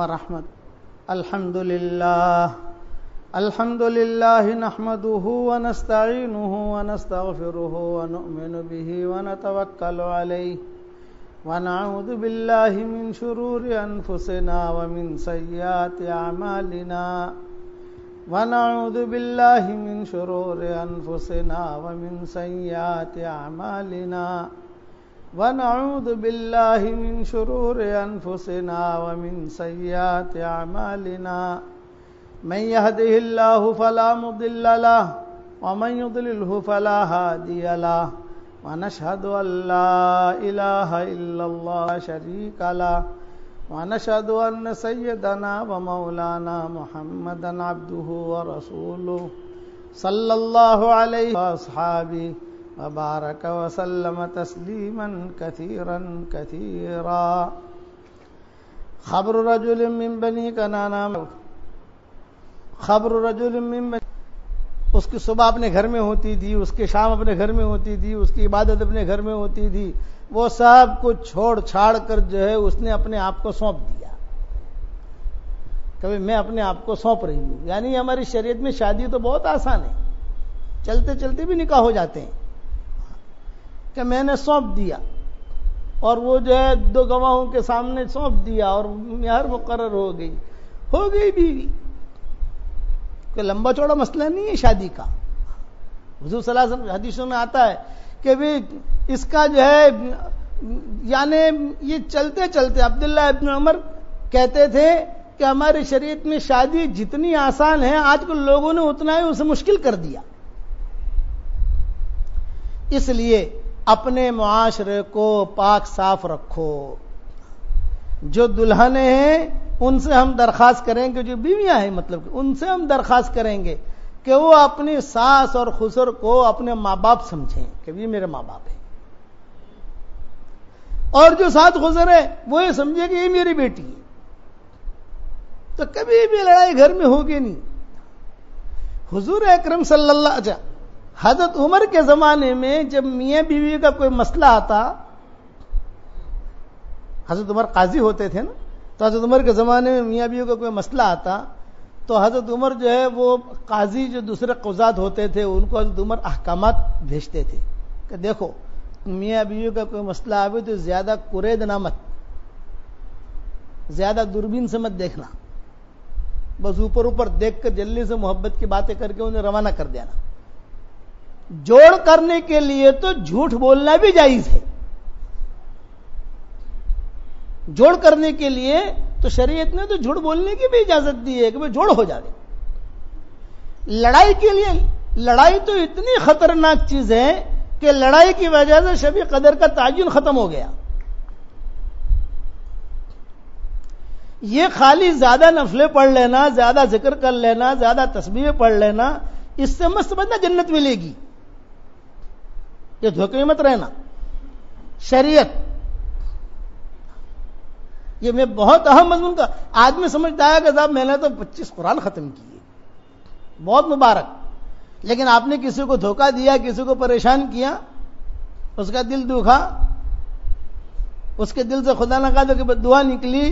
ورحمة. الحمد لله نحمده ونستعينه ونستغفره ونؤمن به ونتوكل عليه ونعوذ بالله من شرور أنفسنا ومن سيئات أعمالنا ونعوذ بالله من شرور أنفسنا ومن سيئات أعمالنا ونعوذ بالله من شرور أنفسنا ومن سيئات أعمالنا من يهده الله فلا مضل له ومن يضلله فلا هادي له ونشهد أن لا إله إلا الله لا شريك له ونشهد أن سيدنا ومولانا محمدا عبده ورسوله صلى الله عليه وأصحابه وبارك وسلم تسليما كثيرا كثيرا. خبر رجل من بني کنانا اس کی صبح اپنے گھر میں ہوتی تھی، اس کے شام اپنے گھر میں ہوتی تھی، اس کی عبادت اپنے گھر میں ہوتی تھی. وہ سب کچھ چھوڑ چھاڑ کر جو ہے اس نے اپنے آپ کو سونپ دیا. کبھی میں اپنے آپ کو سونپ رہی ہوں. یعنی ہماری شریعت میں شادی تو بہت آسان ہے، چلتے چلتے بھی نکاح ہو جاتے ہیں کہ میں نے سونپ دیا اور وہ جو ہے دو گواہوں کے سامنے سونپ دیا اور مہر مقرر ہو گئی بیوی. کوئی لمبا چوڑا مسئلہ نہیں ہے شادی کا. حضور صلی اللہ علیہ وسلم حدیثوں میں آتا ہے کہ بھی اس کا جو ہے یعنی یہ چلتے چلتے عبداللہ ابن عمر کہتے تھے کہ ہماری شریعت میں شادی جتنی آسان ہے آج کل لوگوں نے اتنا ہی اسے مشکل کر دیا. اس لیے اپنے معاشرے کو پاک صاف رکھو. جو دلہنیں ہیں ان سے ہم درخواست کریں گے، جو بیویاں ہیں مطلب ان سے ہم درخواست کریں گے کہ وہ اپنی ساس اور خسر کو اپنے ماں باپ سمجھیں کہ یہ میرے ماں باپ ہیں، اور جو ساتھ خسر ہے وہ یہ سمجھے کہ یہ میری بیٹی ہے. تو کبھی بھی لڑائی گھر میں ہوگی نہیں. حضور اکرم صلی اللہ علیہ وسلم حضرت عمر کے زمانے میں جب میاں بیوی کا کوئی مسئلہ آتا، حضرت عمر قاضی ہوتے تھے نا، تو حضرت عمر کے زمانے میں میاں بیوی کا کوئی مسئلہ آتا تو حضرت عمر جو ہے وہ قاضی جو دوسرے قضات ہوتے تھے ان کو حضرت عمر احکامات بھیجتے تھے کہ دیکھو میاں بیوی کا کوئی مسئلہ آئے تو زیادہ کریدنا مت، زیادہ دوربین سے مت دیکھنا، بس اوپر اوپر دیکھ کر جلدی سے محبت کی باتیں کر کے انہیں روانہ کر دینا. جوڑ کرنے کے لیے تو جھوٹ بولنا بھی جائز ہے. جوڑ کرنے کے لیے تو شریعت نے تو جھوٹ بولنے کی بھی اجازت دی ہے کہ وہ جوڑ ہو جائے. لڑائی کے لیے لڑائی تو اتنی خطرناک چیز ہے کہ لڑائی کی وجہ سے شب قدر کا تعین ختم ہو گیا. یہ خالی زیادہ نفلیں پڑھ لینا، زیادہ ذکر کر لینا، زیادہ تسبیحیں پڑھ لینا، اس سے مت سمجھنا جنت ملے گی. یہ دھوکے میں مت رہنا. شریعت یہ میں بہت اہم مضمون کا آدمی سمجھتا ہے کہ صاحب میں نے تو 25 قرآن ختم کیے، بہت مبارک، لیکن آپ نے کسی کو دھوکہ دیا، کسی کو پریشان کیا، اس کا دل دکھا، اس کے دل سے خدا نہ خواستہ کہ دعا نکلی.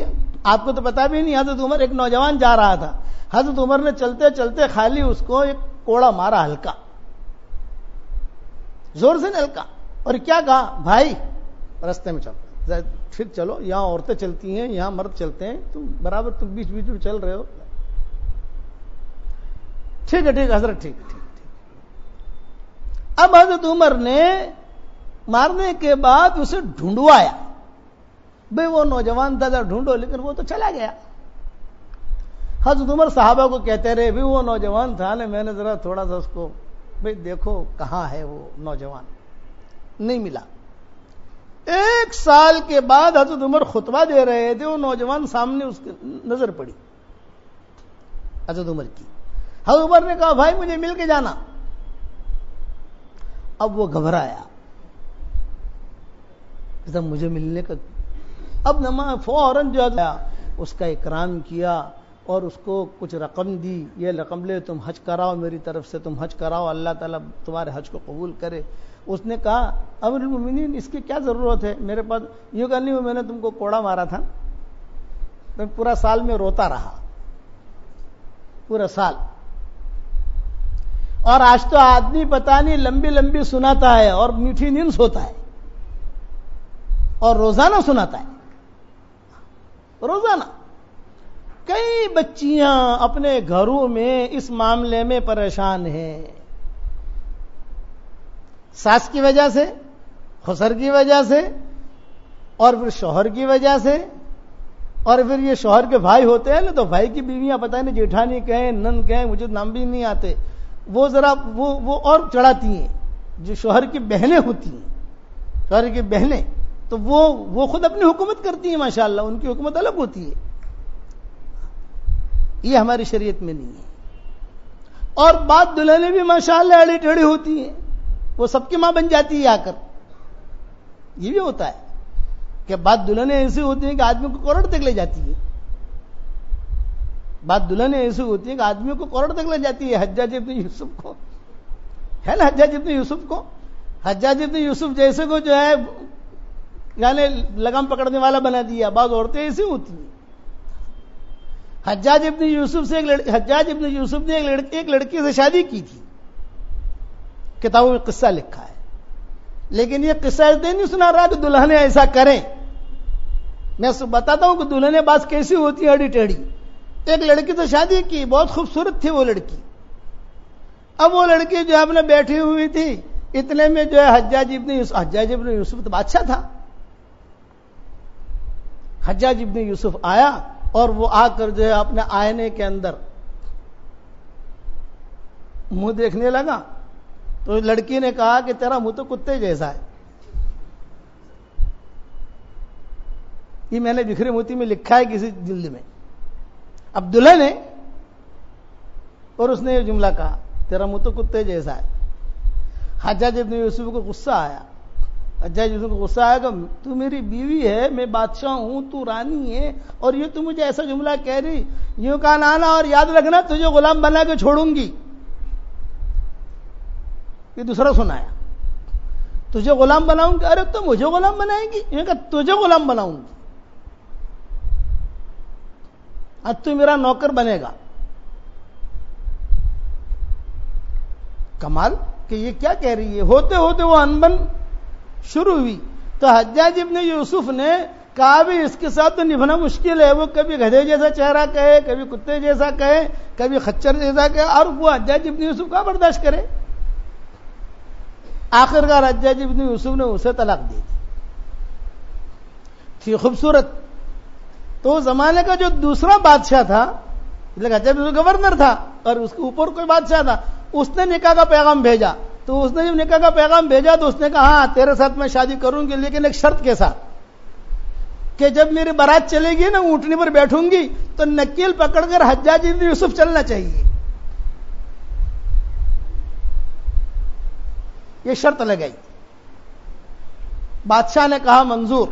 آپ کو تو پتا بھی نہیں. حضرت عمر ایک نوجوان جا رہا تھا، حضرت عمر نے چلتے چلتے خالی اس کو ایک کوڑا مارا ہلکا، زور سے ہلکا، اور کیا کہا، بھائی رستے میں چلو، ٹھیک چلو، یہاں عورتیں چلتی ہیں، یہاں مرد چلتے ہیں، تم برابر تم بیچ بیچ میں چل رہے ہو. ٹھیک ہے ٹھیک حضرت، ٹھیک ٹھیک ٹھیک. اب حضرت عمر نے مارنے کے بعد اسے ڈھونڈوایا. بھئی وہ نوجوان تھا ڈھونڈو، لیکن وہ تو چلا گیا. حضرت عمر صحابہ کو کہتے رہے بھی وہ نوجوان تھا نا، میں نے ذرا تھوڑا سا اس کو بھئی دیکھو کہاں ہے وہ نوجوان، نہیں ملا. 1 سال کے بعد حضرت عمر خطبہ دے رہے تھے، وہ نوجوان سامنے اس کی نظر پڑی حضرت عمر کی. حضرت عمر نے کہا بھائی مجھے مل کے جانا. اب وہ گھبرایا، مجھے ملنے کا. اب نماز فوراً جو ہے اس کا اکرام کیا اور اس کو کچھ رقم دی، یہ رقم لے تم حج کراؤ، میری طرف سے تم حج کراؤ، اللہ تعالیٰ تمہارے حج کو قبول کرے. اس نے کہا امیر المومنین اس کی کیا ضرورت ہے، میرے پاس. یہ کہا نہیں میں نے تم کو کوڑا مارا تھا، تو پورا سال میں روتا رہا، پورا سال. اور آج تو آدمی پتہ نہیں لمبی لمبی سناتا ہے اور میٹھی نیند سوتا ہے، اور روزانہ سناتا ہے، روزانہ. کئی بچیاں اپنے گھروں میں اس معاملے میں پریشان ہیں، ساس کی وجہ سے، خسر کی وجہ سے، اور پھر شوہر کی وجہ سے، اور پھر یہ شوہر کے بھائی ہوتے ہیں نا، تو بھائی کی بیویاں پتہ نہیں جیٹھانی کہیں نند کہیں، مجھے نام بھی نہیں آتے، وہ ذرا وہ اور چڑھاتی ہیں. جو شوہر کی بہنیں ہوتی ہیں، شوہر کی بہنیں، تو وہ خود اپنی حکومت کرتی ہیں، ماشاءاللہ ان کی حکومت الگ ہوتی ہے. یہ ہماری شریعت میں نہیں ہے. اور بعض دلہنیں بھی ماشاءاللہ اڑی ٹیڑھی ہوتی ہیں، وہ سب کی ماں بن جاتی ہے آ کر. یہ بھی ہوتا ہے کہ بعض دلہنیں ایسی ہوتی ہیں کہ آدمی کو کروڑ تک لے جاتی ہے. بعض دلہنیں ایسی ہوتی ہیں کہ آدمی کو کروڑ تک لے جاتی ہے. حجاج ابن یوسف کو ہے نا، حجاج ابن یوسف جیسے کو جو ہے یعنی لگام پکڑنے والا بنا دیا. بعض عورتیں ایسی ہوتی ہیں. حجاج ابن یوسف نے ایک لڑکی سے شادی کی تھی، کتابوں میں قصہ لکھا ہے. لیکن یہ قصہ اس لیے نہیں سنا رہا کہ دلہنیں ایسا کریں. میں بتاتا ہوں کہ دلہنیں بعض کیسی ہوتی ہیں، اڑی ٹیڑھی. ایک لڑکی سے شادی کی، بہت خوبصورت تھی وہ لڑکی. اب وہ لڑکی جو ہے اپنے بیٹھی ہوئی تھی، اتنے میں جو ہے حجاج ابن یوسف تو بادشاہ تھا. حجاج ابن یوسف آیا اور وہ آ کر جو ہے اپنے آئینے کے اندر منہ دیکھنے لگا. تو لڑکی نے کہا کہ تیرا منہ تو کتے جیسا ہے. یہ میں نے بکھری موتی میں لکھا ہے کسی جلد میں. اب دلہن نے اور اس نے یہ جملہ کہا، تیرا منہ تو کتے جیسا ہے. حجاج ابن یوسف کو غصہ آیا. حجاج یوسف کو غصہ آیا کہ تو میری بیوی ہے، میں بادشاہ ہوں، تو رانی ہے، اور یہ تو مجھے ایسا جملہ کہہ رہی. یوں کہا نانا اور یاد رکھنا تجھے غلام بنا کے چھوڑوں گی. یہ دوسرا سنایا، تجھے غلام بناؤں گی. ارے تو مجھے غلام بنائے گی؟ یہ کہا تجھے غلام بناؤں گی، اب تو میرا نوکر بنے گا. کمال کہ یہ کیا کہہ رہی ہے. ہوتے ہوتے وہ انبن شروع ہوئی. تو حجاج ابن یوسف نے کہا بھی اس کے ساتھ تو نبھنا مشکل ہے. وہ کبھی گدھے جیسا چہرہ کہے، کبھی کتے جیسا کہے، کبھی خچر جیسا کہے، اور وہ حجاج ابن یوسف کا برداشت کرے. آخرکار حجاج ابن یوسف نے اسے طلاق دی تھی خوبصورت. تو اس زمانے کا جو دوسرا بادشاہ تھا، حجاج ابن یوسف گورنر تھا اور اس کے اوپر کوئی بادشاہ تھا، اس نے نکاح کا پیغام بھیجا. تو اس نے جب نکاح کا پیغام بھیجا تو اس نے کہا ہاں تیرے ساتھ میں شادی کروں گی، لیکن ایک شرط کے ساتھ کہ جب میری بارات چلے گی نا، اونٹنی پر بیٹھوں گی تو نکیل پکڑ کر حجاج ابن یوسف چلنا چاہیے. یہ شرط لگائی. بادشاہ نے کہا منظور.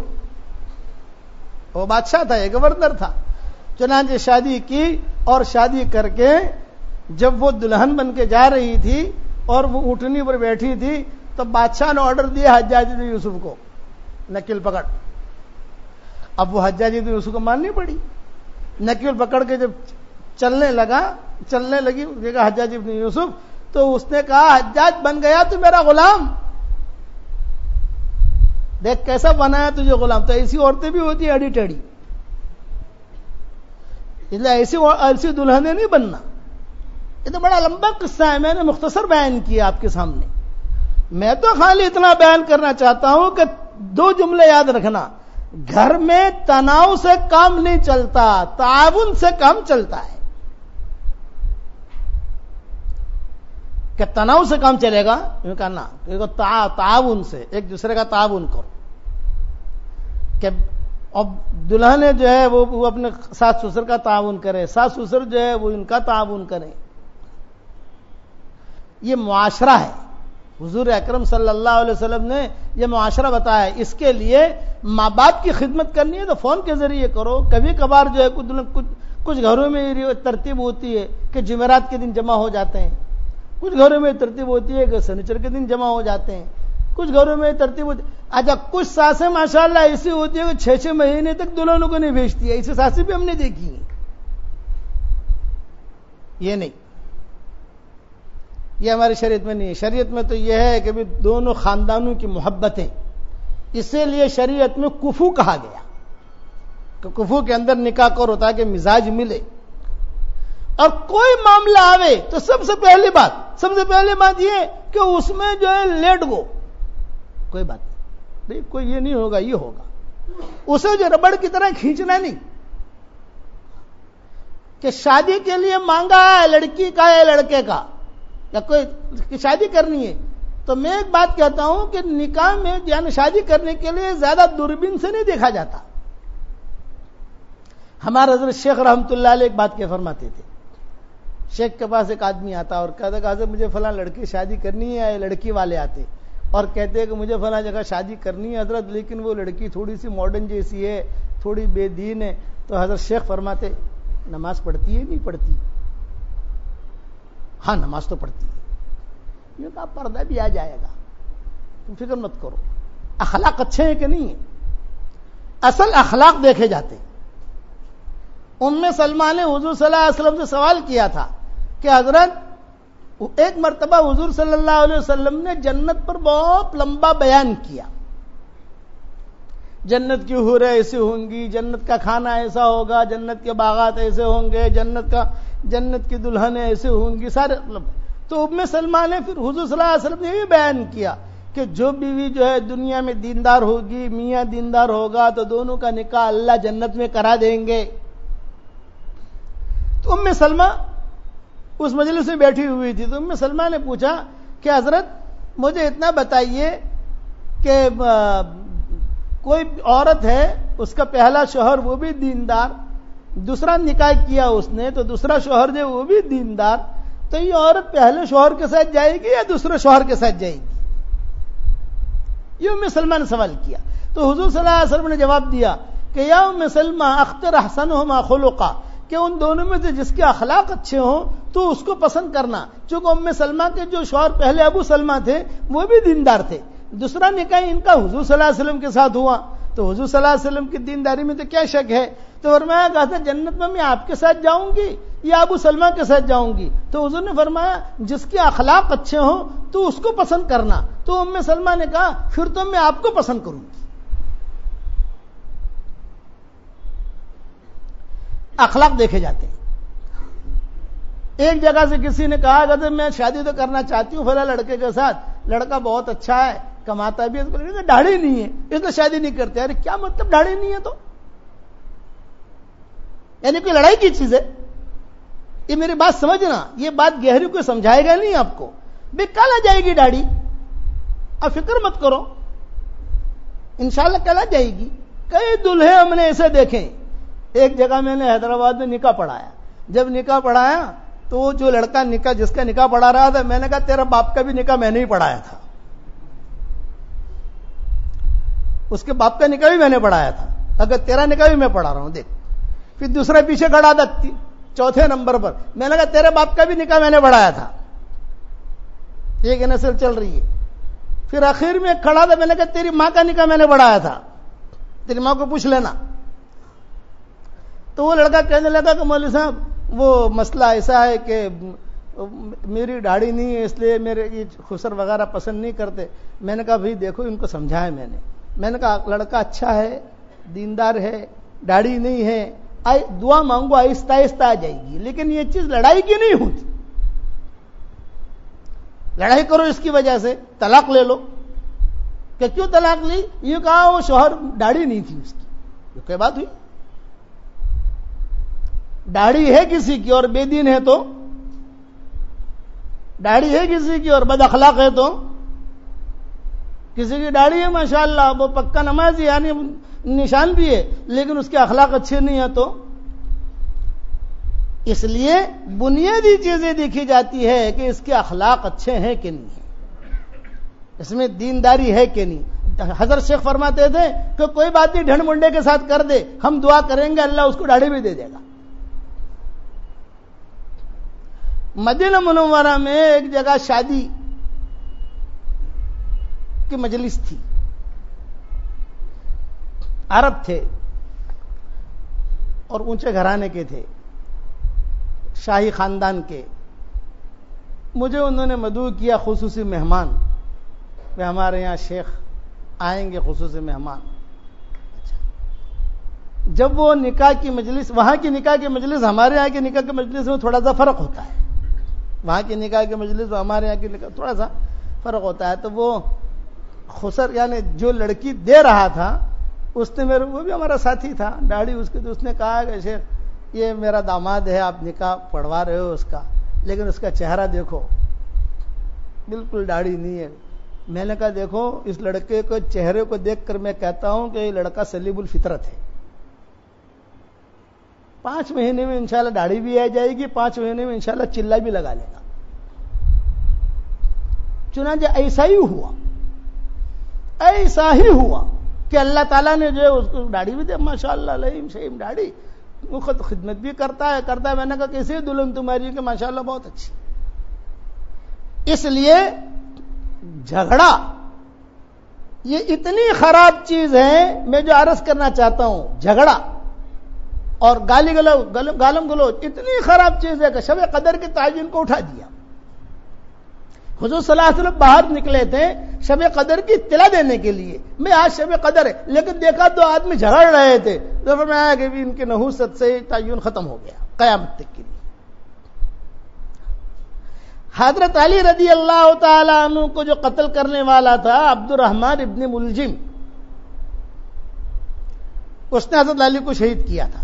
وہ بادشاہ تھا، یہ گورنر تھا. چنانچہ شادی کی، اور شادی کر کے جب وہ دلہن بن کے جا رہی تھی اور وہ اونٹنی پر بیٹھی تھی تو بادشاہ نے آرڈر دیا حجاج بن یوسف کو نکیل پکڑ. اب وہ حجاج بن یوسف کو ماننی پڑی. نکیل پکڑ کے جب چلنے لگی دیکھا حجاج بن یوسف، تو اس نے کہا حجاج بن گیا تو میرا غلام، دیکھ کیسا بنایا تجھے غلام. تو ایسی عورتیں بھی ہوتی ہیں اڑی ٹیڑھی، اس لیے ایسی دلہنیں نہیں بننا. یہ تو بڑا لمبا قصہ ہے، میں نے مختصر بیان کیا آپ کے سامنے. میں تو خالی اتنا بیان کرنا چاہتا ہوں کہ دو جملے یاد رکھنا. گھر میں تناؤ سے کام نہیں چلتا، تعاون سے کام چلتا ہے. کہ تناؤ سے کام چلے گا یوں کہنا، تعاون سے ایک دوسرے کا تعاون کرو. کہ اب دلہن جو ہے وہ اپنے ساس سسر کا تعاون کرے، ساس سسر جو ہے وہ ان کا تعاون کرے. یہ معاشرہ ہے. حضور اکرم صلی اللہ علیہ وسلم نے یہ معاشرہ بتایا ہے. اس کے لیے ماں باپ کی خدمت کرنی ہے تو فون کے ذریعے کرو. کبھی کبھار جو ہے کچھ گھروں میں ترتیب ہوتی ہے کہ جمعرات کے دن جمع ہو جاتے ہیں، کچھ گھروں میں ترتیب ہوتی ہے کہ سنیچر کے دن جمع ہو جاتے ہیں، کچھ گھروں میں ترتیب ہوتی. اچھا کچھ ساسیں ماشاءاللہ ایسی ہوتی ہے کہ 6 مہینے تک دلہنوں کو نہیں بھیجتی ہے. ایسی ساسیں بھی ہم نے دیکھی ہیں. یہ نہیں, یہ ہماری شریعت میں نہیں ہے. شریعت میں تو یہ ہے کہ بھی دونوں خاندانوں کی محبتیں, اسی لیے شریعت میں کفو کہا گیا کہ کفو کے اندر نکاح کرو تاکہ مزاج ملے. اور کوئی معاملہ آوے تو سب سے پہلی بات یہ کہ اس میں جو ہے لیٹ گو, کوئی بات نہیں, کوئی یہ نہیں ہوگا, یہ ہوگا. اسے جو ربڑ کی طرح کھینچنا نہیں کہ شادی کے لیے مانگا ہے لڑکی کا یا لڑکے کا, یا کوئی شادی کرنی ہے. تو میں ایک بات کہتا ہوں کہ نکاح میں یعنی شادی کرنے کے لیے زیادہ دوربین سے نہیں دیکھا جاتا. ہمارے حضرت شیخ رحمت اللہ علیہ ایک بات کیا فرماتے تھے. شیخ کے پاس ایک آدمی آتا اور کہتا کہ حضرت مجھے فلاں لڑکی شادی کرنی ہے. لڑکی والے آتے اور کہتے ہیں کہ مجھے فلاں جگہ شادی کرنی ہے حضرت, لیکن وہ لڑکی تھوڑی سی ماڈرن جیسی ہے, تھوڑی بے دین ہے. تو حضرت شیخ فرماتے نماز پڑھتی ہے نہیں پڑھتی؟ ہاں نماز تو پڑھتی ہے. یہ کہا پردہ بھی آ جائے گا, تم فکر مت کرو. اخلاق اچھے ہیں کہ نہیں ہیں؟ اصل اخلاق دیکھے جاتے. ام سلمہ نے حضور صلی اللہ علیہ وسلم سے سوال کیا تھا کہ حضرت ایک مرتبہ حضور صلی اللہ علیہ وسلم نے جنت پر بہت لمبا بیان کیا. جنت کی حوریں ایسی ہوں گی, جنت کا کھانا ایسا ہوگا, جنت کے باغات ایسے ہوں گے, جنت کی دلہنیں ایسے ہوں گی, سارے. تو ام سلمہ نے پھر حضور صلی اللہ علیہ وسلم نے یہ بیان کیا کہ جو بیوی جو ہے دنیا میں دیندار ہوگی, میاں دیندار ہوگا, تو دونوں کا نکاح اللہ جنت میں کرا دیں گے. تو ام سلمہ اس مجلس میں بیٹھی ہوئی تھی. تو ام سلمہ نے پوچھا کہ حضرت مجھے اتنا بتائیے کہ کوئی عورت ہے, اس کا پہلا شوہر وہ بھی دیندار, دوسرا نکاح کیا اس نے تو دوسرا شوہر جو وہ بھی دیندار, تو یہ عورت پہلے شوہر کے ساتھ جائے گی یا دوسرے شوہر کے ساتھ جائے گی؟ یہ ام سلمہ نے سوال کیا. تو حضور صلی اللہ علیہ وسلم نے جواب دیا کہ یا ام سلمہ اختر احسنہما خلقا, کہ ان دونوں میں سے جس کے اخلاق اچھے ہوں تو اس کو پسند کرنا. چونکہ ام سلمہ کے جو شوہر پہلے ابو سلمہ تھے وہ بھی دیندار تھے, دوسرا نکاح ان کا حضور صلی اللہ علیہ وسلم کے ساتھ ہوا, تو حضور صلی اللہ علیہ وسلم کی دینداری میں تو کیا شک ہے. تو فرمایا کہا جنت میں آپ کے ساتھ جاؤں گی یا ابو سلمہ کے ساتھ جاؤں گی؟ تو حضور نے فرمایا جس کے اخلاق اچھے ہوں تو اس کو پسند کرنا. تو ام سلمہ نے کہا پھر تو میں آپ کو پسند کروں گی. اخلاق دیکھے جاتے ہیں. ایک جگہ سے کسی نے کہا کہ میں شادی تو کرنا چاہتی ہوں فلاں لڑکے کے ساتھ, لڑکا بہت اچھا ہے, کماتا بھی ہے, داڑھی نہیں ہے اس لیے شادی نہیں کرتے. ارے کیا مطلب داڑھی نہیں ہے؟ تو یعنی کوئی لڑائی کی چیز ہے؟ یہ میری بات سمجھنا, یہ بات گہری کوئی سمجھائے گا نہیں آپ کو. بے کل آ جائے گی داڑھی, اب فکر مت کرو, انشاءاللہ کل آ جائے گی. کئی دلہے ہم نے ایسے دیکھے. ایک جگہ میں نے حیدرآباد میں نکاح پڑھایا. جب نکاح پڑھایا تو وہ جو لڑکا نکاح جس کا نکاح پڑھا رہا تھا, میں نے کہا تیرا باپ کا بھی نکاح میں نے ہی پڑھایا تھا, اس کے باپ کا نکاح بھی میں نے پڑھایا تھا, اگر تیرا نکاح بھی میں پڑھا رہا ہوں دیکھ. پھر دوسرا پیچھے کھڑا تھا چوتھے نمبر پر, میں نے کہا تیرے باپ کا بھی نکاح میں نے پڑھایا تھا. ایک نسل چل رہی ہے. پھر آخر میں کھڑا تھا, میں نے کہا تیری ماں کا نکاح میں نے پڑھایا تھا, تیری ماں کو پوچھ لینا. تو وہ لڑکا کہنے لگا کہ مولوی صاحب وہ مسئلہ ایسا ہے کہ میری داڑھی نہیں ہے اس لیے میرے یہ خسر وغیرہ پسند نہیں کرتے. میں نے کہا بھائی دیکھو ان کو سمجھایا میں نے کہا لڑکا اچھا ہے, دیندار ہے, داڑھی نہیں ہے, دعا مانگو آہستہ آہستہ آ جائے گی, لیکن یہ چیز لڑائی کی نہیں ہوتی. لڑائی کرو اس کی وجہ سے, طلاق لے لو. کہ کیوں طلاق لی؟ یہ کہا وہ شوہر داڑھی نہیں تھی اس کی. یہ کیا بات ہوئی؟ داڑھی ہے کسی کی اور بے دین ہے تو, داڑھی ہے کسی کی اور بد اخلاق ہے تو, کسی کی داڑھی ہے ماشاءاللہ وہ پکا نمازی یعنی نشان بھی ہے, لیکن اس کے اخلاق اچھے نہیں ہیں. تو اس لیے بنیادی چیزیں دیکھی جاتی ہے کہ اس کے اخلاق اچھے ہیں کہ نہیں ہیں, اس میں دینداری ہے کہ نہیں. حضرت شیخ فرماتے تھے کہ کوئی بات نہیں ڈھنڈ منڈے کے ساتھ کر دے, ہم دعا کریں گے اللہ اس کو داڑھی بھی دے دے گا. مدینہ منورہ میں ایک جگہ شادی, کی مجلس تھی، عرب تھے اور اونچے گھرانے کے تھے، شاہی خاندان کے. مجھے انہوں نے مدعو کیا خصوصی مہمان، کہ ہمارے یہاں شیخ آئیں گے خصوصی مہمان. جب وہ نکاح کی مجلس، وہاں کی نکاح کی مجلس ہمارے یہاں کی نکاح کی مجلس میں تھوڑا سا فرق ہوتا ہے. وہاں کی نکاح کی مجلس اور ہمارے یہاں کی نکاح تھوڑا سا فرق ہوتا ہے. تو وہ خسر یعنی جو لڑکی دے رہا تھا اس نے وہ بھی ہمارا ساتھی تھا، داڑھی اس کی، تو اس نے کہا کہ شیخ یہ میرا داماد ہے، آپ نکاح پڑھوا رہے ہو اس کا، لیکن اس کا چہرہ دیکھو بالکل داڑھی نہیں ہے. میں نے کہا دیکھو اس لڑکے کو چہرے کو دیکھ کر میں کہتا ہوں کہ یہ لڑکا سلیب الفطرت ہے. 5 مہینے میں انشاءاللہ داڑھی بھی آ جائے گی، 5 مہینے میں انشاءاللہ چلا بھی لگا لے گا. چنانچہ ایسا ہی ہوا، ایسا ہی ہوا کہ اللہ تعالیٰ نے جو اس کو داڑھی بھی دے، ماشاءاللہ لئیم شہیم داڑھی، وہ خود خدمت بھی کرتا ہے. میں نے کہا کیسے دلہن تمہاری کہ ماشاءاللہ بہت اچھی. اس لیے جھگڑا یہ اتنی خراب چیز ہے، میں جو عرض کرنا چاہتا ہوں، جھگڑا اور گالم گلوچ اتنی خراب چیز ہے کہ شب قدر کے تعین کو اٹھا دیا. حضور صلی اللہ علیہ وسلم باہر نکلے تھے شب قدر کی اطلاع دینے کے لیے، میں آج شب قدر ہے، لیکن دیکھا 2 آدمی جھگڑ رہے تھے، تو فرمایا کہ ان کی نحوست سے تعین ختم ہو گیا قیامت تک کے لیے. حضرت علی رضی اللہ تعالی عنہ کو جو قتل کرنے والا تھا عبد الرحمن ابن ملجم، اس نے حضرت علی کو شہید کیا تھا.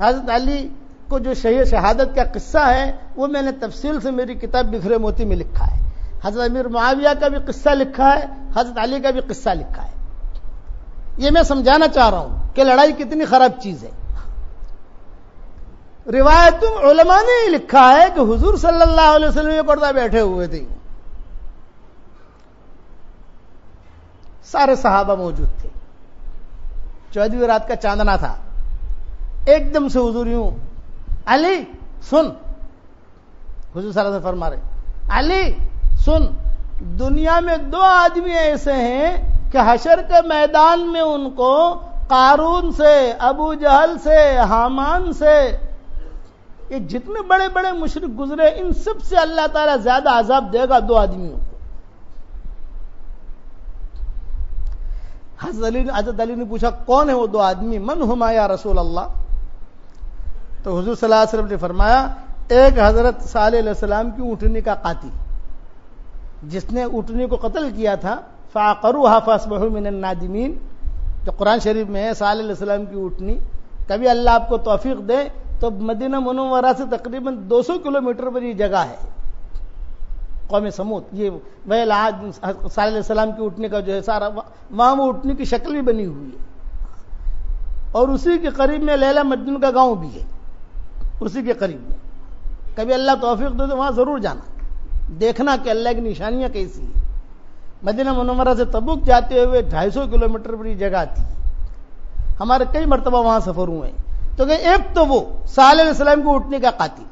حضرت علی کو جو شہادت کا قصہ ہے وہ میں نے تفصیل سے میری کتاب بکھرے موتی میں لکھا ہے. حضرت امیر معاویہ کا بھی قصہ لکھا ہے، حضرت علی کا بھی قصہ لکھا ہے. یہ میں سمجھانا چاہ رہا ہوں کہ لڑائی کتنی خراب چیز ہے. روایت علماء نے لکھا ہے کہ حضور صلی اللہ علیہ وسلم یہ پردہ بیٹھے ہوئے تھے، سارے صحابہ موجود تھے، 14ویں رات کا چاندنا تھا. ایک دم سے حضور یوں، علی سن، حضور صلی اللہ علیہ وسلم فرما رہے علی سن، دنیا میں 2 آدمی ایسے ہیں کہ حشر کے میدان میں ان کو قارون سے، ابو جہل سے، حامان سے، یہ جتنے بڑے بڑے مشرک گزرے ان سب سے اللہ تعالیٰ زیادہ عذاب دے گا 2 آدمیوں کو. حضرت علی نے پوچھا کون ہے وہ 2 آدمی؟ من ہما یا رسول اللہ؟ تو حضور صلی اللہ علیہ وسلم نے فرمایا ایک حضرت صالح علیہ السلام کی اونٹنی کا قاتل، جس نے اونٹنی کو قتل کیا تھا، فعقروها فاصبحوا من النادمین، جو قرآن شریف میں ہے. صالح علیہ السلام کی اونٹنی، کبھی اللہ آپ کو توفیق دے تو مدینہ منورہ سے تقریباً 200 کلومیٹر پر یہ جگہ ہے قوم سمود. یہ ویل عاد صالح علیہ السلام کی اونٹنی کا جو ہے سارا وہاں وہ اونٹنی کی شکل بھی بنی ہوئی ہے، اور اسی کے قریب میں لیلا مجنون کا گاؤں بھی ہے، اسی کے قریب میں. کبھی اللہ توفیق دے تو وہاں ضرور جانا، دیکھنا کہ اللہ کی نشانیاں کیسی ہیں. مدینہ منورہ سے تبوک جاتے ہوئے 250 کلومیٹر پر یہ جگہ تھی. ہمارے کئی مرتبہ وہاں سفر ہوئے ہیں. تو کہ ایک تو وہ صالح علیہ السلام کو اٹھنے کا قاتل،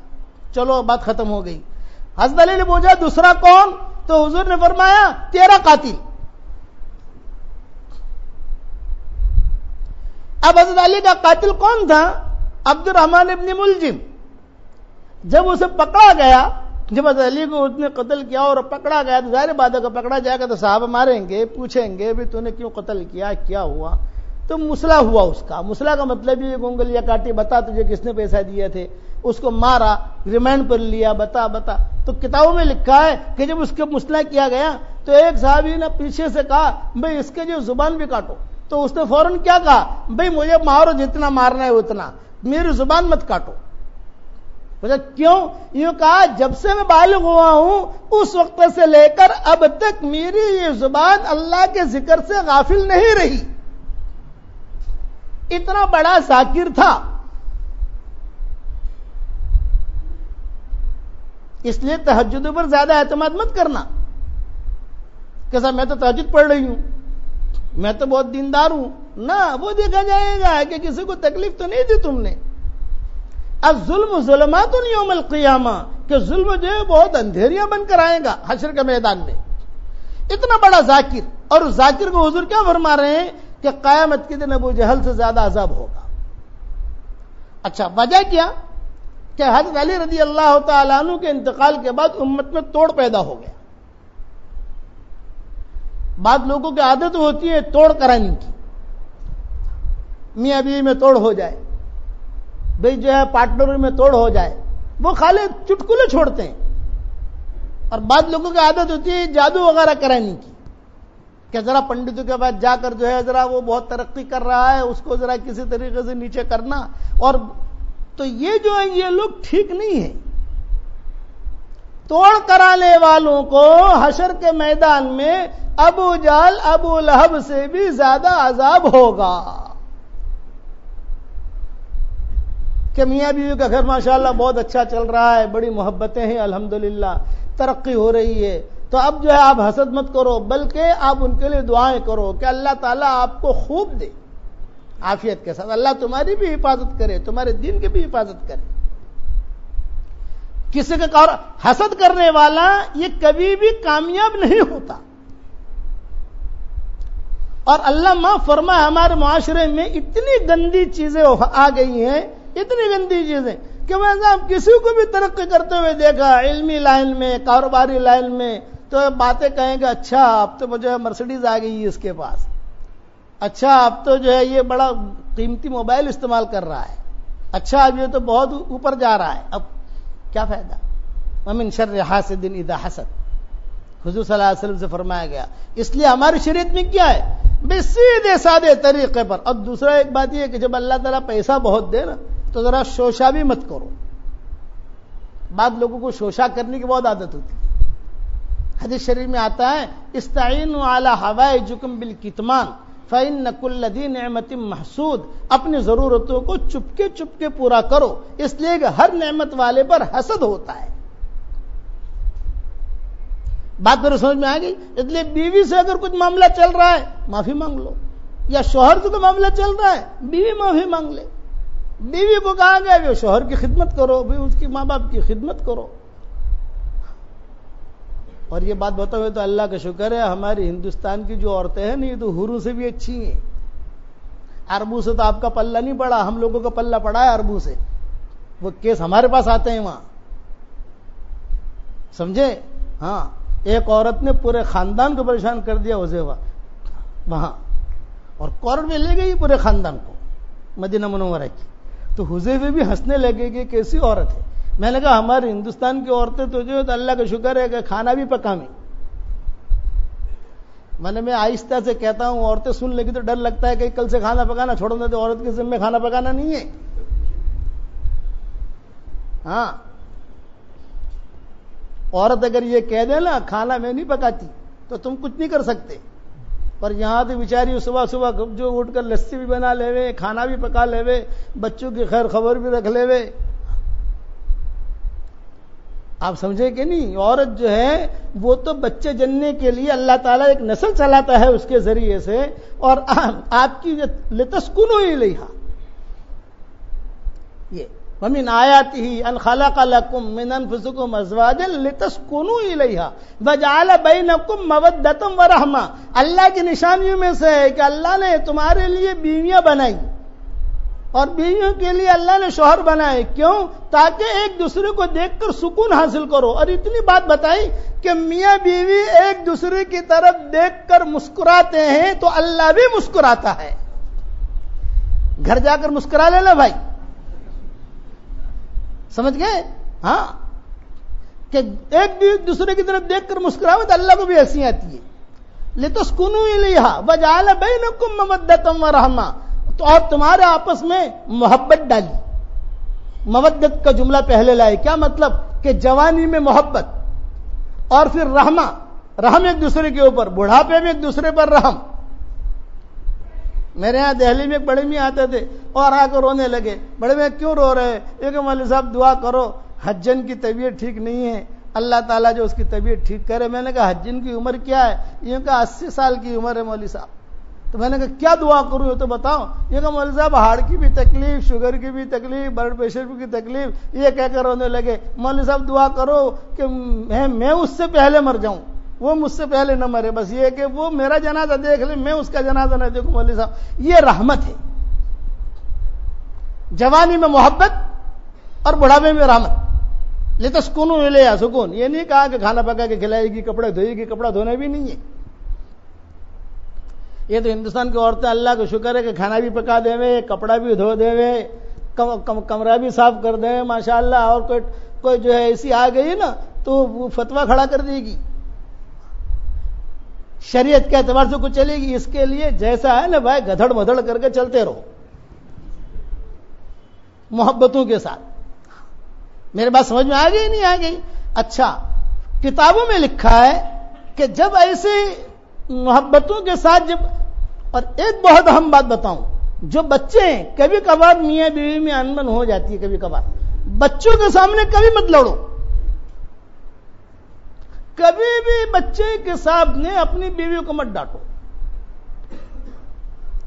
چلو بات ختم ہو گئی. حضرت علی نے پوچھا دوسرا کون؟ تو حضور نے فرمایا تیرا قاتل. اب حضرت علی کا قاتل کون تھا؟ عبد الرحمن ابن ملجم. جب اسے پکڑا گیا، جب حضرت علی کو اس نے قتل کیا اور پکڑا گیا، تو ظاہر بات ہے کہ پکڑا جائے گا تو صحابہ ماریں گے، پوچھیں گے بھی تو نے کیوں قتل کیا، کیا ہوا؟ تو مسئلہ ہوا اس کا. مسئلہ کا مطلب یہ گونگلیا کاٹی، بتا تجھے کس نے پیسہ دیے تھے، اس کو مارا، ریمانڈ پر لیا، بتا. تو کتابوں میں لکھا ہے کہ جب اس کے مسئلہ کیا گیا تو ایک صحابی نے پیچھے سے کہا بھئی اس کے جو زبان بھی کاٹو. تو اس نے فوراً کیا کہا؟ بھئی مجھے مارو جتنا مارنا ہے اتنا، میری زبان مت کاٹو. کیوں؟ یوں کہا جب سے میں بالغ ہوا ہوں اس وقت سے لے کر اب تک میری یہ زبان اللہ کے ذکر سے غافل نہیں رہی. اتنا بڑا ذاکر تھا. اس لیے تہجد پر زیادہ اعتماد مت کرنا کہ صاحب میں تو تہجد پڑھ رہی ہوں، میں تو بہت دیندار ہوں. نہ، وہ دیکھا جائے گا کہ کسی کو تکلیف تو نہیں دی تم نے. الظلم ظلمات یوم القیامہ، کہ ظلم جو ہے بہت اندھیریاں بن کر آئے گا حشر کے میدان میں. اتنا بڑا ذاکر اور ذاکر کو حضور کیا فرما رہے ہیں کہ قیامت کے دن ابو جہل سے زیادہ عذاب ہوگا. اچھا وجہ کیا کہ حضرت علی رضی اللہ تعالیٰ عنہ کے انتقال کے بعد امت میں توڑ پیدا ہو گیا. بعض لوگوں کی عادت ہوتی ہے توڑ کرانے کی, میاں بیوی میں توڑ ہو جائے, بھئی جو ہے پارٹنر میں توڑ ہو جائے, وہ خالی چٹکلے چھوڑتے ہیں. اور بعض لوگوں کی عادت ہوتی ہے جادو وغیرہ کرانے کی کہ ذرا پنڈتوں کے بعد جا کر جو ہے ذرا وہ بہت ترقی کر رہا ہے اس کو ذرا کسی طریقے سے نیچے کرنا. اور تو یہ جو ہے یہ لوگ ٹھیک نہیں ہے. توڑ کرانے والوں کو حشر کے میدان میں ابو جہل ابو لہب سے بھی زیادہ عذاب ہوگا. کہ میاں بیوی کا گھر ماشاءاللہ بہت اچھا چل رہا ہے, بڑی محبتیں ہیں, الحمدللہ ترقی ہو رہی ہے, تو اب جو ہے آپ حسد مت کرو بلکہ آپ ان کے لیے دعائیں کرو کہ اللہ تعالیٰ آپ کو خوب دے عافیت کے ساتھ, اللہ تمہاری بھی حفاظت کرے, تمہارے دین کی بھی حفاظت کرے. کسی کا حسد کرنے والا یہ کبھی بھی کامیاب نہیں ہوتا. اور اللہ معاف فرمائے ہمارے معاشرے میں اتنی گندی چیزیں آ گئی ہیں, اتنی گندی چیزیں کہ میں صاحب کسی کو بھی ترقی کرتے ہوئے دیکھا علمی لائن میں, کاروباری لائن میں, تو باتیں کہیں گے اچھا اب تو مجھے مرسڈیز آ گئی ہے اس کے پاس, اچھا اب تو جو ہے یہ بڑا قیمتی موبائل استعمال کر رہا ہے, اچھا اب یہ تو بہت اوپر جا رہا ہے. اب کیا فائدہ؟ ومن شر حاسد اذا حسد, حضور صلی اللہ علیہ وسلم سے فرمایا گیا. اس لیے ہماری شریعت میں کیا ہے بے سیدھے سادے طریقے پر. اور دوسرا ایک بات یہ کہ جب اللہ تعالیٰ پیسہ بہت دے نا تو ذرا شوشا بھی مت کرو. بعض لوگوں کو شوشا کرنے کی بہت عادت ہوتی ہے. حدیث شریف میں آتا ہے استعینوا علی حوائجکم بالکتمان فإن کل ذی نعمت محسود, اپنی ضرورتوں کو چپکے چپکے پورا کرو اس لیے کہ ہر نعمت والے پر حسد ہوتا ہے. بات میرے سمجھ میں آ گئی؟ اس لیے بیوی سے اگر کچھ معاملہ چل رہا ہے معافی مانگ لو, یا شوہر سے کوئی معاملہ چل رہا ہے بیوی معافی مانگ لے. بیوی کو کہا گیا کہ شوہر کی خدمت کرو, بھی اس کی ماں باپ کی خدمت کرو. اور یہ بات بتاؤ تو اللہ کا شکر ہے ہماری ہندوستان کی جو عورتیں ہیں نا یہ تو حوروں سے بھی اچھی ہیں. عربوں سے تو آپ کا پلہ نہیں پڑا, ہم لوگوں کا پلہ پڑا ہے عربوں سے. وہ کیس ہمارے پاس آتے ہیں وہاں, سمجھے؟ ہاں, ایک عورت نے پورے خاندان کو پریشان کر دیا حذیفہ وہاں, اور کورٹ میں لے گئی پورے خاندان کو مدینہ منورہ کی. تو حذیفہ بھی ہنسنے لگے کہ کیسی عورت ہے. میں نے کہا ہمارے ہندوستان کی عورتیں تو جو ہے تو اللہ کا شکر ہے کہ کھانا بھی پکاویں. میں آہستہ سے کہتا ہوں, عورتیں سن لگی تو ڈر لگتا ہے کہ کل سے کھانا پکانا چھوڑ دیں, تو عورت کے ذمہ کھانا پکانا نہیں ہے. ہاں, عورت اگر یہ کہہ دے نا کھانا میں نہیں پکاتی تو تم کچھ نہیں کر سکتے. پر یہاں تو بیچاری صبح صبح جو اٹھ کر لسی بھی بنا لے وے, کھانا بھی پکا لے وے, بچوں کی خیر خبر بھی رکھ لے وے. آپ سمجھے کہ نہیں؟ عورت جو ہے وہ تو بچے جننے کے لیے اللہ تعالیٰ ایک نسل چلاتا ہے اس کے ذریعے سے, اور آپ کی لتسکنوا الیہا, یہ ومن آیاتہ ان خلق لکم من انفسکم ازواجا لتسکنوا الیہا وجعل بینکم مودۃ ورحمہ. اللہ کی نشانیوں میں سے ہے کہ اللہ نے تمہارے لیے بیویاں بنائی, اور بیویوں کے لیے اللہ نے شوہر بنائے. کیوں؟ تاکہ ایک دوسرے کو دیکھ کر سکون حاصل کرو. اور اتنی بات بتائی کہ میاں بیوی ایک دوسرے کی طرف دیکھ کر مسکراتے ہیں تو اللہ بھی مسکراتا ہے. گھر جا کر مسکرا لینا بھائی, سمجھ گئے؟ ہاں, کہ ایک دوسرے کی طرف دیکھ کر مسکراوے تو اللہ کو بھی ہنسی آتی ہے. لتسکنوا الیہا وجعل بینکم مودۃ ورحمہ, تو اور تمہارے آپس میں محبت ڈالی. مودت کا جملہ پہلے لائے, کیا مطلب؟ کہ جوانی میں محبت, اور پھر رحم ایک دوسرے کے اوپر, بڑھاپے میں ایک دوسرے پر رحم. میرے یہاں دہلی میں ایک بڑے میاں آتے تھے اور آ کر رونے لگے. بڑے میاں کیوں رو رہے؟ یہ کہ مولوی صاحب دعا کرو, حجن کی طبیعت ٹھیک نہیں ہے, اللہ تعالیٰ جو اس کی طبیعت ٹھیک کرے. میں نے کہا حجن کی عمر کیا ہے؟ یہ کہ 80 سال کی عمر ہے مولوی صاحب. تو میں نے کہا کیا دعا کروں یہ تو بتاؤ. یہ کہ مولوی صاحب ہارٹ کی بھی تکلیف, شوگر کی بھی تکلیف, بلڈ پریشر کی تکلیف, یہ کہہ کر رونے لگے. مولوی صاحب دعا کرو کہ میں اس سے پہلے مر جاؤں. وہ مجھ سے پہلے نہ مرے، بس یہ کہ وہ میرا جنازہ دیکھ لے، میں اس کا جنازہ نہ دیکھوں۔ مولوی صاحب یہ رحمت ہے، جوانی میں محبت اور بڑھاپے میں رحمت۔ لتسکنوا الیہا سکون، یہ نہیں کہا کہ کھانا پکا کے کھلائے گی، کپڑے دھوئے گی، کپڑا دھونا بھی نہیں ہے۔ یہ تو ہندوستان کی عورتیں اللہ کا شکر ہے کہ کھانا بھی پکا دے وے، کپڑا بھی دھو دے وے، کمرہ بھی صاف کر دے ماشاءاللہ، اور کوئی جو ہے ایسی آ گئی نا تو وہ فتویٰ کھڑا کر دے گی، شریعت کے اعتبار سے کچھ چلے گی۔ اس کے لیے جیسا ہے نا بھائی گدھڑ مدھڑ کر کے چلتے رہو محبتوں کے ساتھ۔ میرے بات سمجھ میں آ گئی نہیں آ گئی؟ اچھا، کتابوں میں لکھا ہے کہ جب ایسے محبتوں کے ساتھ اور ایک بہت اہم بات بتاؤں، جو بچے ہیں کبھی کبھار میاں بیوی میں انبن ہو جاتی ہے، کبھی کبھار بچوں کے سامنے کبھی مت لڑو، کبھی بھی بچے کے سامنے اپنی بیوی کو مت ڈانٹو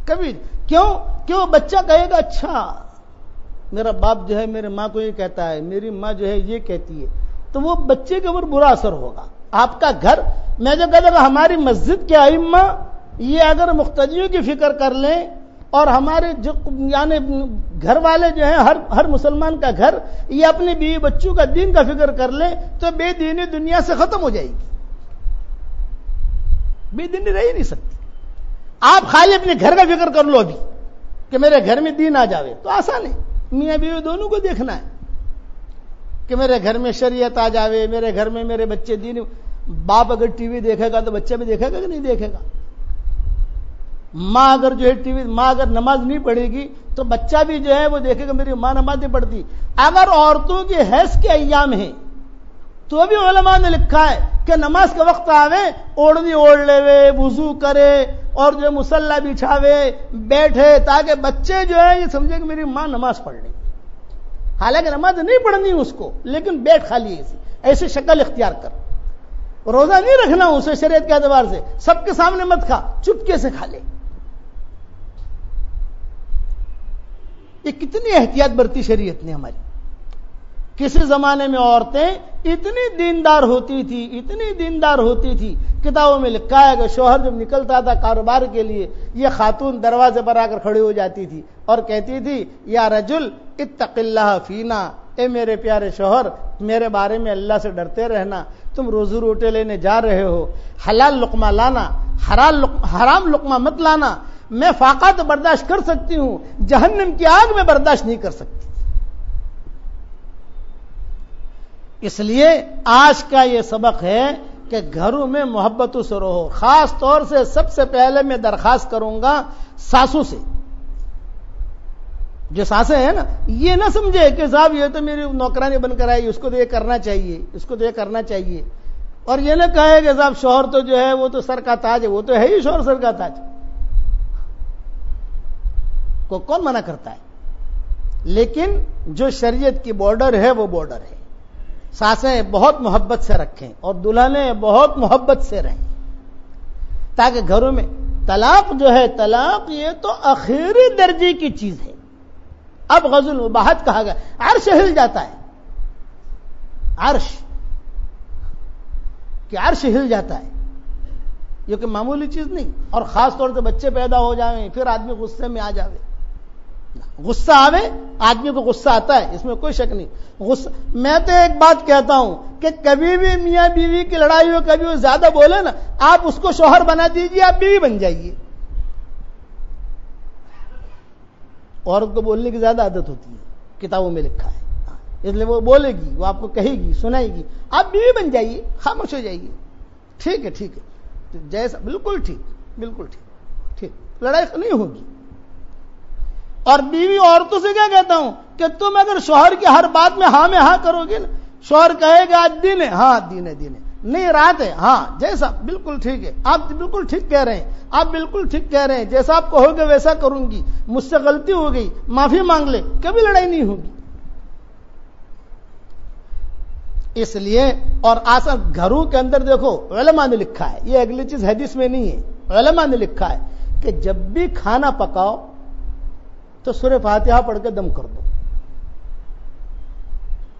کبھی۔ کیوں کہ وہ بچہ کہے گا اچھا میرا باپ جو ہے میرے ماں کو یہ کہتا ہے، میری ماں جو ہے یہ کہتی ہے، تو وہ بچے کے اوپر برا اثر ہوگا۔ آپ کا گھر، میں جو کہتا ہوں ہماری مسجد کے ائمہ یہ اگر مقتدیوں کی فکر کر لیں، اور ہمارے جو یعنی گھر والے جو ہیں ہر مسلمان کا گھر یہ اپنے بیوی بچوں کا دین کا فکر کر لیں، تو بے دینی دنیا سے ختم ہو جائے گی، بے دینی رہ ہی نہیں سکتی۔ آپ خالی اپنے گھر کا فکر کر لو ابھی کہ میرے گھر میں دین آ جاوے، تو آسان ہے، میاں بیوی دونوں کو دیکھنا ہے کہ میرے گھر میں شریعت آ جاوے، میرے گھر میں میرے بچے دین۔ باپ اگر ٹی وی دیکھے گا تو بچہ بھی دیکھے گا کہ نہیں دیکھے گا؟ ماں اگر جو ہے ماں اگر نماز نہیں پڑھے گی تو بچہ بھی جو ہے وہ دیکھے گا میری ماں نماز نہیں پڑھتی۔ اگر عورتوں کی حیض کے ایام ہیں تو بھی علماء نے لکھا ہے کہ نماز کا وقت آوے اوڑھنی اوڑھ لے وے، وضو کرے اور جو مصلی بچھاوے بیٹھے، تاکہ بچے جو ہے یہ سمجھے کہ میری ماں نماز پڑھ رہی، حالانکہ نماز نہیں پڑھنی اس کو، لیکن بیٹھ کھا لی ایسی شکل اختیار کر۔ روزہ نہیں رکھنا اسے شریعت کے اعتبار سے، سب کے سامنے مت کھا، چپکے سے کھا لے۔ یہ کتنی احتیاط برتی شریعت نے ہماری۔ کسی زمانے میں عورتیں اتنی دیندار ہوتی تھی، کتابوں میں لکھا ہے کہ شوہر جب نکلتا تھا کاروبار کے لیے، یہ خاتون دروازے پر آ کر کھڑی ہو جاتی تھی اور کہتی تھی یا رجل اتق اللہ فینا، اے میرے پیارے شوہر میرے بارے میں اللہ سے ڈرتے رہنا، تم روزی روٹی لینے جا رہے ہو، حلال لقمہ لانا، حرام لقمہ مت لانا، میں فاقہ تو برداشت کر سکتی ہوں، جہنم کی آگ میں برداشت نہیں کر سکتی۔ اس لیے آج کا یہ سبق ہے کہ گھروں میں محبتوں سے رہو۔ خاص طور سے سب سے پہلے میں درخواست کروں گا ساسوں سے، جو ساسیں ہیں نا، یہ نہ سمجھے کہ صاحب یہ تو میری نوکرانی بن کر آئی، اس کو تو یہ کرنا چاہیے، اس کو تو یہ کرنا چاہیے، اور یہ نہ کہے کہ صاحب شوہر تو جو ہے وہ تو سر کا تاج ہے، وہ تو ہے ہی شوہر سر کا تاج، کو کون منع کرتا ہے؟ لیکن جو شریعت کی بارڈر ہے وہ بارڈر ہے۔ ساسیں بہت محبت سے رکھیں اور دلہنیں بہت محبت سے رہیں، تاکہ گھروں میں طلاق جو ہے، طلاق یہ تو آخری درجے کی چیز ہے۔ اب غزل المباحث کہا گیا، عرش ہل جاتا ہے، عرش کہ عرش ہل جاتا ہے، یہ کہ معمولی چیز نہیں۔ اور خاص طور سے بچے پیدا ہو جائیں پھر آدمی غصے میں آ جاوے، غصہ آوے، آدمی کو غصہ آتا ہے، اس میں کوئی شک نہیں۔ غصہ، میں تو ایک بات کہتا ہوں کہ کبھی بھی میاں بیوی کی لڑائی ہو، کبھی وہ زیادہ بولے نا، آپ اس کو شوہر بنا دیجیے، آپ بیوی بن جائیے۔ عورت کو بولنے کی زیادہ عادت ہوتی ہے، کتابوں میں لکھا ہے، اس لیے وہ بولے گی، وہ آپ کو کہے گی، سنائے گی، آپ بیوی بن جائیے، خاموش ہو جائیے، ٹھیک ہے ٹھیک ہے، جیسا بالکل ٹھیک، بالکل ٹھیک ٹھیک، لڑائی نہیں ہوگی۔ اور بیوی عورتوں سے کیا کہتا ہوں کہ تم اگر شوہر کی ہر بات میں ہاں کرو گے نا، شوہر کہے گا آج دن ہے، ہاں دن ہے، نہیں رات ہے، ہاں جیسا، بالکل ٹھیک ہے، آپ بالکل ٹھیک کہہ رہے ہیں، آپ بالکل ٹھیک کہہ رہے ہیں، جیسا آپ کہو گے ویسا کروں گی، مجھ سے غلطی ہو گئی، معافی مانگ لے، کبھی لڑائی نہیں ہوگی۔ اس لیے اور آسان گھروں کے اندر دیکھو، علماء نے لکھا ہے، یہ اگلی چیز حدیث میں نہیں ہے، علماء نے لکھا ہے کہ جب بھی کھانا پکاؤ تو سورہ فاتحہ پڑھ کے دم کر دو،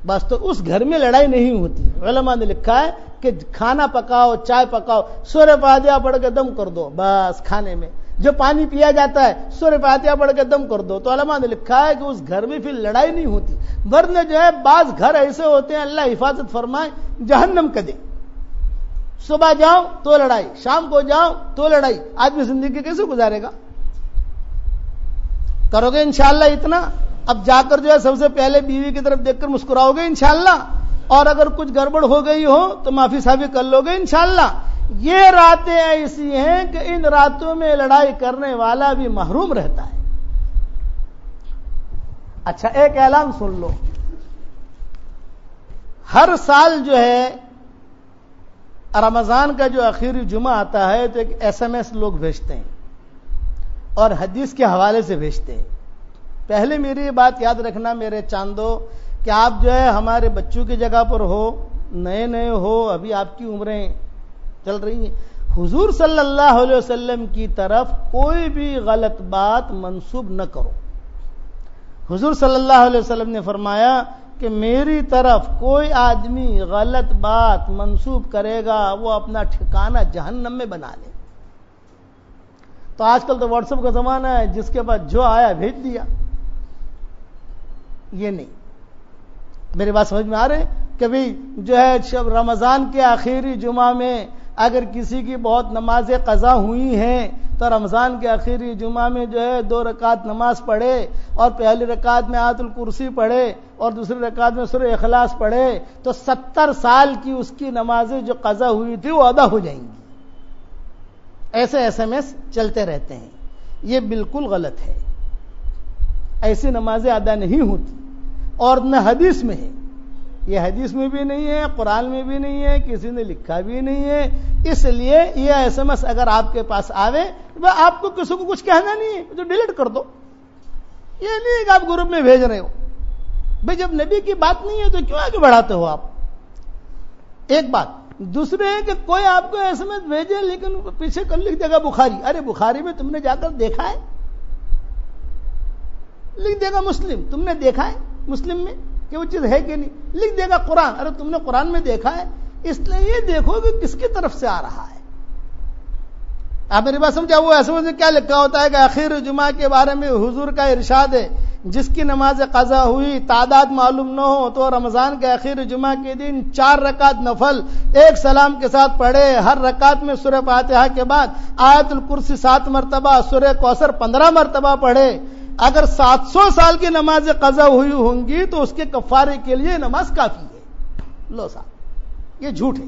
بس تو اس گھر میں لڑائی نہیں ہوتی. علماء نے لکھا ہے کہ کھانا پکاؤ، چائے پکاؤ، سورہ فاتحہ پڑھ کے دم کر دو بس. کھانے میں جو پانی پیا جاتا ہے سورہ فاتحہ پڑھ کے دم کر دو. تو علماء نے لکھا ہے کہ اس گھر میں پھر لڑائی نہیں ہوتی. ورنہ جو ہے بعض گھر ایسے ہوتے ہیں، اللہ حفاظت فرمائے، جہنم کا دے. صبح جاؤ تو لڑائی، شام کو جاؤ تو لڑائی. آدمی زندگی کیسے گزارے گا؟ کرو گے انشاءاللہ اتنا؟ اب جا کر جو ہے سب سے پہلے بیوی کی طرف دیکھ کر مسکراؤ گے انشاءاللہ، اور اگر کچھ گڑبڑ ہو گئی ہو تو معافی صافی کر لو گے انشاءاللہ. یہ راتیں ایسی ہیں کہ ان راتوں میں لڑائی کرنے والا بھی محروم رہتا ہے. اچھا ایک اعلان سن لو. ہر سال جو ہے رمضان کا جو آخری جمعہ آتا ہے تو ایک SMS لوگ بھیجتے ہیں اور حدیث کے حوالے سے بھیجتے ہیں. پہلے میری یہ بات یاد رکھنا میرے چاندو کہ آپ جو ہے ہمارے بچوں کی جگہ پر ہو، نئے نئے ہو، ابھی آپ کی عمریں چل رہی ہیں. حضور صلی اللہ علیہ وسلم کی طرف کوئی بھی غلط بات منسوب نہ کرو. حضور صلی اللہ علیہ وسلم نے فرمایا کہ میری طرف کوئی آدمی غلط بات منسوب کرے گا وہ اپنا ٹھکانہ جہنم میں بنا لے. تو آج کل تو واٹس ایپ کا زمانہ ہے، جس کے بعد جو آیا بھیج دیا. یہ نہیں. میری بات سمجھ میں آ رہے کہ بھئی جو ہے شب رمضان کے آخری جمعہ میں اگر کسی کی بہت نمازیں قضا ہوئی ہیں تو رمضان کے آخری جمعہ میں جو ہے 2 رکعت نماز پڑھے اور پہلی رکعت میں آیت الکرسی پڑھے اور دوسری رکعت میں سورہ اخلاص پڑھے تو 70 سال کی اس کی نمازیں جو قضا ہوئی تھی وہ ادا ہو جائیں گی. ایسے SMS چلتے رہتے ہیں. یہ بالکل غلط ہے. ایسی نمازیں ادا نہیں ہوتی اور نہ حدیث میں ہے. یہ حدیث میں بھی نہیں ہے، قرآن میں بھی نہیں ہے، کسی نے لکھا بھی نہیں ہے. اس لیے یہ SMS اگر آپ کے پاس آوے تو آپ کو کسی کو کچھ کہنا نہیں ہے، جو ڈیلیٹ کر دو. یہ نہیں ہے کہ آپ گروپ میں بھیج رہے ہو. بھئی جب نبی کی بات نہیں ہے تو کیوں آگے بڑھاتے ہو آپ؟ ایک بات. دوسرے ہے کہ کوئی آپ کو SMS بھیجے لیکن پیچھے کل لکھ دے گا بخاری. ارے بخاری میں تم نے جا کر دیکھا ہے؟ لکھ دے گا مسلم. تم نے دیکھا ہے مسلم میں کہ وہ چیز ہے کہ نہیں؟ لکھ دے گا قرآن. ارے تم نے قرآن میں دیکھا ہے؟ اس لیے یہ دیکھو کہ کس کی طرف سے آ رہا ہے. آپ میری بات سمجھا؟ وہ ایسے میں کیا لکھا ہوتا ہے کہ آخر جمعہ کے بارے میں حضور کا ارشاد ہے جس کی نماز قضا ہوئی تعداد معلوم نہ ہو تو رمضان کے آخر جمعہ کے دن 4 رکعت نفل ایک سلام کے ساتھ پڑھے. ہر رکعت میں سورہ فاتحہ کے بعد آیت الکرسی 7 مرتبہ، سورہ کوثر 15 مرتبہ پڑھے. اگر 700 سال کی نماز قضا ہوئی ہوں گی تو اس کے کفارے کے لیے نماز کافی ہے. لو صاحب یہ جھوٹ ہے.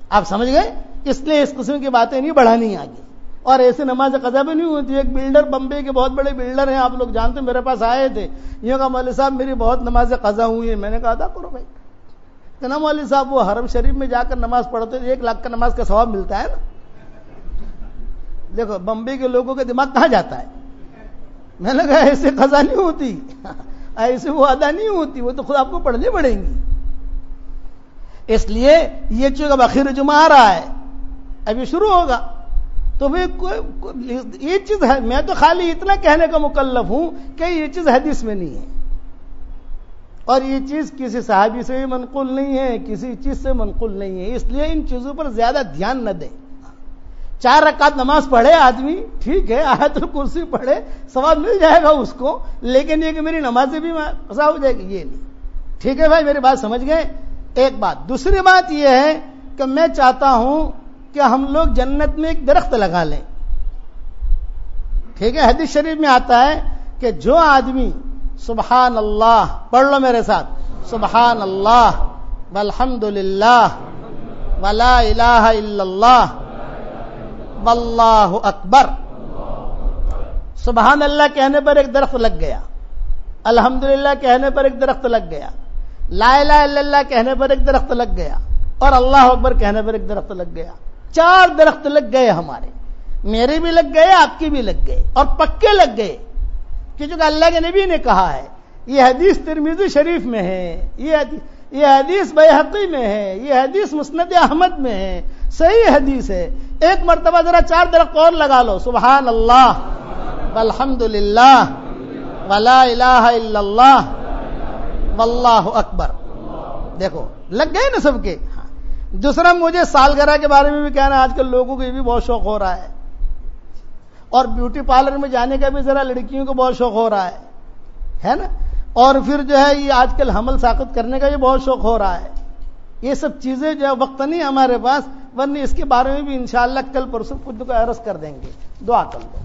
آپ سمجھ گئے؟ اس لیے اس قسم کی باتیں نہیں بڑھانی آگے. اور ایسے نماز قضا بھی نہیں ہوتی. ایک بلڈر بمبئی کے بہت بڑے بلڈر ہیں، آپ لوگ جانتے ہیں، میرے پاس آئے تھے. یہ کہا مولوی صاحب میری بہت نماز قضا ہوئی ہے. میں نے کہا ادا کرو بھائی. کہنا مولوی صاحب وہ حرم شریف میں جا کر نماز پڑھتے 1 لاکھ کا نماز کا ثواب ملتا ہے نا. دیکھو بمبئی کے لوگوں کا دماغ کہاں جاتا ہے. میں نے کہا ایسے قضا نہیں ہوتی، ایسے وہ ادا نہیں ہوتی، وہ تو خود آپ کو پڑھنی پڑیں گی. اس لیے یہ چیز اب آخر جمعہ آ رہا ہے، ابھی شروع ہوگا تو یہ چیز ہے. میں تو خالی اتنا کہنے کا مکلف ہوں کہ یہ چیز حدیث میں نہیں ہے اور یہ چیز کسی صحابی سے بھی منقول نہیں ہے، کسی چیز سے منقول نہیں ہے. اس لیے ان چیزوں پر زیادہ دھیان نہ دیں. 4 رکعت نماز پڑھے آدمی، ٹھیک ہے، آیت الکرسی پڑھے، ثواب مل جائے گا اس کو، لیکن یہ کہ میری نمازیں بھی قضا ہو جائے گی یہ نہیں. ٹھیک ہے بھائی، میری بات سمجھ گئے؟ ایک بات. دوسری بات یہ ہے کہ میں چاہتا ہوں کہ ہم لوگ جنت میں ایک درخت لگا لیں. ٹھیک ہے، حدیث شریف میں آتا ہے کہ جو آدمی سبحان اللہ پڑھ لو میرے ساتھ، سبحان اللہ والحمد للہ ولا الہ الا اللہ واللہ اکبر. سبحان اللہ کہنے پر ایک درخت لگ گیا، الحمدللہ کہنے پر ایک درخت لگ گیا، لا الہ الا اللہ کہنے پر ایک درخت لگ گیا اور اللہ اکبر کہنے پر ایک درخت لگ گیا. 4 درخت لگ گئے ہمارے. میرے بھی لگ گئے، آپ کی بھی لگ گئے اور پکے لگ گئے، کیونکہ اللہ کے نبی نے کہا ہے. یہ حدیث ترمذی شریف میں ہے، یہ حدیث بیہقی میں ہے، یہ حدیث مسند احمد میں ہے، صحیح حدیث ہے. ایک مرتبہ ذرا 4 درخت اور لگا لو، سبحان اللہ والحمد للہ ولا الہ الا اللہ واللہ اکبر. دیکھو لگ گئے نا سب کے. دوسرا مجھے سالگرہ کے بارے میں بھی کہنا ہے. آج کل لوگوں کو یہ بھی بہت شوق ہو رہا ہے, اور بیوٹی پارلر میں جانے کا بھی ذرا لڑکیوں کو بہت شوق ہو رہا ہے نا. اور پھر جو ہے یہ آج کل حمل ساقط کرنے کا یہ بہت شوق ہو رہا ہے. یہ سب چیزیں جو ہے وقت نہیں ہمارے پاس, ورنہ اس کے بارے میں بھی انشاءاللہ کل پرسوں خود کو عرض کر دیں گے. دعا کر لو.